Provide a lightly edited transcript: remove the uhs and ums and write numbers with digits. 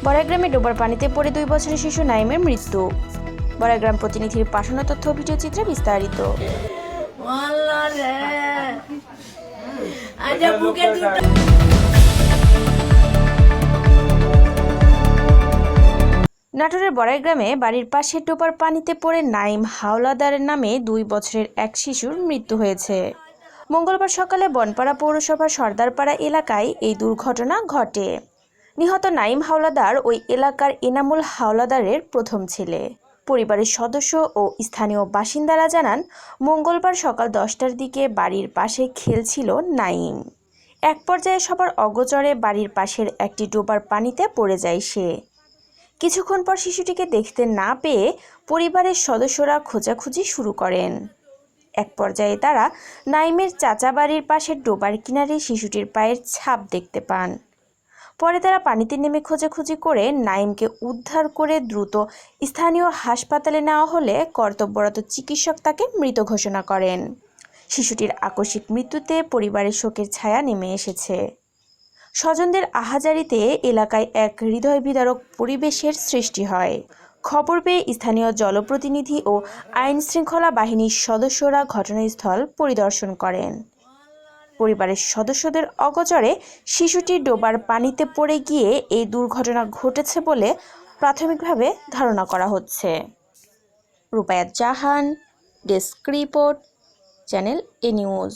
বড়াইগ্রামে ডোবার পানিতে পড়ে 2 বছরের শিশু নাইমের মৃত্যু। বড়াইগ্রাম প্রতিনিধির পাঠানো তথ্য ভিডিও চিত্রে বিস্তারিত। নাটোরের বড়াইগ্রামে বাড়ির পাশে ডোবার পানিতে পড়ে নাইম হাওলাদার নামে 2 বছরের এক শিশুর মৃত্যু হয়েছে। মঙ্গলবার সকালে বনপাড়া পৌরসভার সর্দারপাড়া এলাকায় এই দুর্ঘটনা ঘটে। নিহত নাইম হাওলাদার ওই এলাকার এনামুল হাওলাদারের প্রথম ছেলে। পরিবারের সদস্য ও স্থানীয় বাসিন্দারা জানান, মঙ্গলবার সকাল 10টার দিকে বাড়ির পাশে খেলছিল নাইম। এক পর্যায়ে সবার অগোচরে বাড়ির পাশের একটি ডোবার পানিতে পড়ে যায় সে। কিছুক্ষণ পর শিশুটিকে দেখতে না পেয়ে পরিবারের সদস্যরা খোঁজাখুঁজি শুরু করেন। এক পর্যায়ে তারা নাইমের চাচা বাড়ির পাশের ডোবার কিনারে শিশুটির পায়ের ছাপ দেখতে পান। পরে তারা পানিতে নেমে খোঁজাখুঁজি করে নাইমকে উদ্ধার করে দ্রুত স্থানীয় হাসপাতালে নেওয়া হলে কর্তব্যরত চিকিৎসক তাকে মৃত ঘোষণা করেন। শিশুটির আকস্মিক মৃত্যুতে পরিবারের শোকের ছায়া নেমে এসেছে। স্বজনদের আহাজারিতে এলাকায় এক হৃদয় বিদারক পরিবেশের সৃষ্টি হয়। খবর পেয়ে স্থানীয় জনপ্রতিনিধি ও আইন শৃঙ্খলা বাহিনীর সদস্যরা ঘটনাস্থল পরিদর্শন করেন। পরিবারের সদস্যদের অগোচরে শিশুটি ডোবার পানিতে পড়ে গিয়ে এই দুর্ঘটনা ঘটেছে বলে প্রাথমিকভাবে ধারণা করা হচ্ছে। রুবায়াত জাহান, ডেস্ক রিপোর্ট, চ্যানেল এ নিউজ।